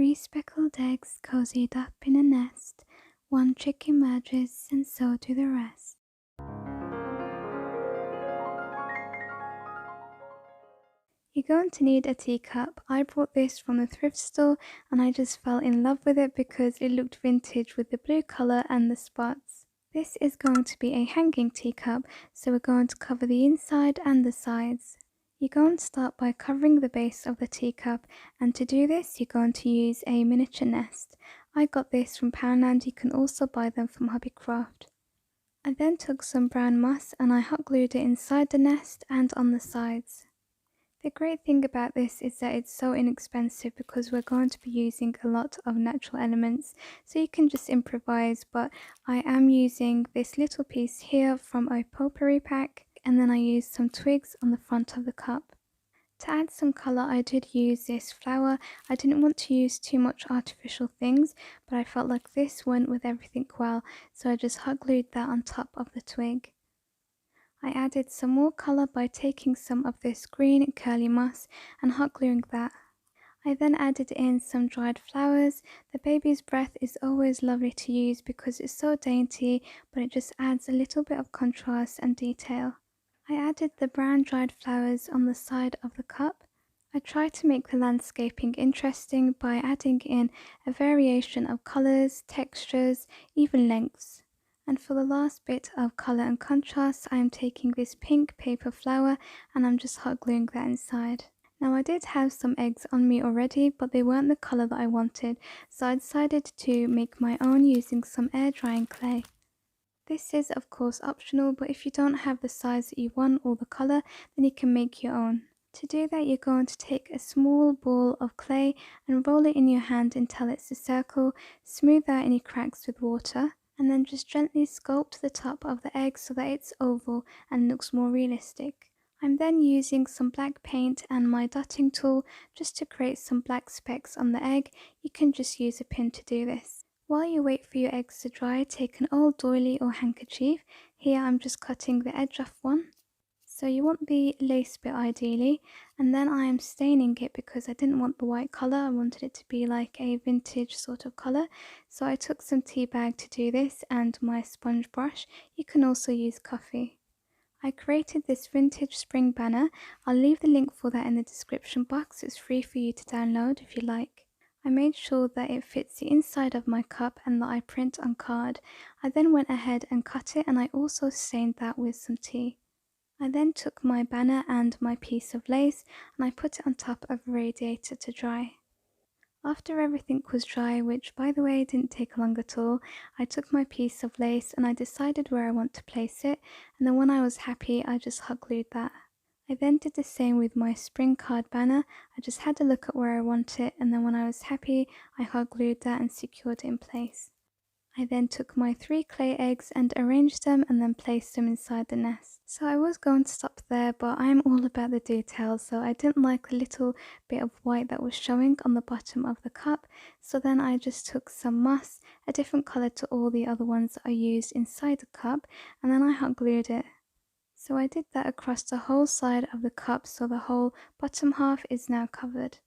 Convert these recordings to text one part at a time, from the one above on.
3 speckled eggs cozied up in a nest, 1 chick emerges and so do the rest. You're going to need a teacup. I bought this from the thrift store and I just fell in love with it because it looked vintage with the blue colour and the spots. This is going to be a hanging teacup, so we're going to cover the inside and the sides. You're going to start by covering the base of the teacup, and to do this you're going to use a miniature nest. I got this from Poundland, you can also buy them from Hobbycraft. I then took some brown moss and I hot glued it inside the nest and on the sides. The great thing about this is that it's so inexpensive because we're going to be using a lot of natural elements, so you can just improvise, but I am using this little piece here from a potpourri pack, and then I used some twigs on the front of the cup. To add some colour I did use this flower. I didn't want to use too much artificial things, but I felt like this went with everything well, so I just hot glued that on top of the twig. I added some more colour by taking some of this green curly moss and hot gluing that. I then added in some dried flowers. The baby's breath is always lovely to use because it's so dainty, but it just adds a little bit of contrast and detail. I added the brown dried flowers on the side of the cup. I tried to make the landscaping interesting by adding in a variation of colours, textures, even lengths. And for the last bit of colour and contrast, I am taking this pink paper flower and I'm just hot gluing that inside. Now I did have some eggs on me already, but they weren't the colour that I wanted, so I decided to make my own using some air drying clay. This is of course optional, but if you don't have the size that you want or the colour, then you can make your own. To do that, you're going to take a small ball of clay and roll it in your hand until it's a circle, smooth out any cracks with water, and then just gently sculpt the top of the egg so that it's oval and looks more realistic. I'm then using some black paint and my dotting tool just to create some black specks on the egg. You can just use a pin to do this. While you wait for your eggs to dry, take an old doily or handkerchief. Here I'm just cutting the edge off one. So you want the lace bit ideally, and then I am staining it because I didn't want the white colour, I wanted it to be like a vintage sort of colour. So I took some tea bag to do this and my sponge brush. You can also use coffee. I created this vintage spring banner. I'll leave the link for that in the description box. It's free for you to download if you like. I made sure that it fits the inside of my cup and that I print on card. I then went ahead and cut it, and I also stained that with some tea. I then took my banner and my piece of lace and I put it on top of a radiator to dry. After everything was dry, which by the way didn't take long at all, I took my piece of lace and I decided where I want to place it, and then when I was happy I just hot glued that. I then did the same with my spring card banner. I just had to look at where I want it, and then when I was happy I hot glued that and secured it in place. I then took my 3 clay eggs and arranged them and then placed them inside the nest. So I was going to stop there, but I'm all about the details, so I didn't like the little bit of white that was showing on the bottom of the cup, so then I just took some moss, a different colour to all the other ones that I used inside the cup, and then I hot glued it. So I did that across the whole side of the cup, so the whole bottom half is now covered.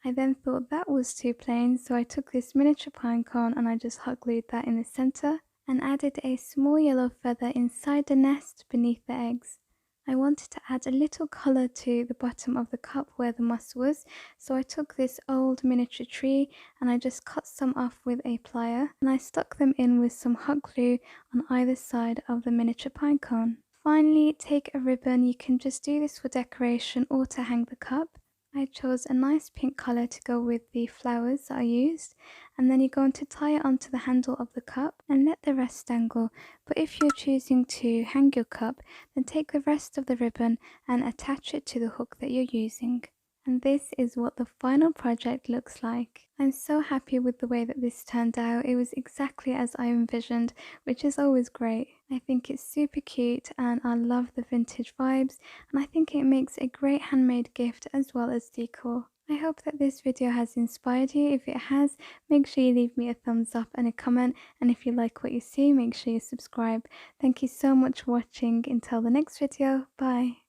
I then thought that was too plain, so I took this miniature pine cone and I just hot glued that in the centre and added a small yellow feather inside the nest beneath the eggs. I wanted to add a little colour to the bottom of the cup where the moss was, so I took this old miniature tree and I just cut some off with a plier and I stuck them in with some hot glue on either side of the miniature pine cone. Finally, take a ribbon. You can just do this for decoration or to hang the cup. I chose a nice pink colour to go with the flowers that I used, and then you're going to tie it onto the handle of the cup and let the rest dangle. But if you're choosing to hang your cup, then take the rest of the ribbon and attach it to the hook that you're using. And this is what the final project looks like. I'm so happy with the way that this turned out. It was exactly as I envisioned, which is always great. I think it's super cute and I love the vintage vibes, and I think it makes a great handmade gift as well as decor. I hope that this video has inspired you. If it has, make sure you leave me a thumbs up and a comment, and if you like what you see, make sure you subscribe. Thank you so much for watching. Until the next video, bye.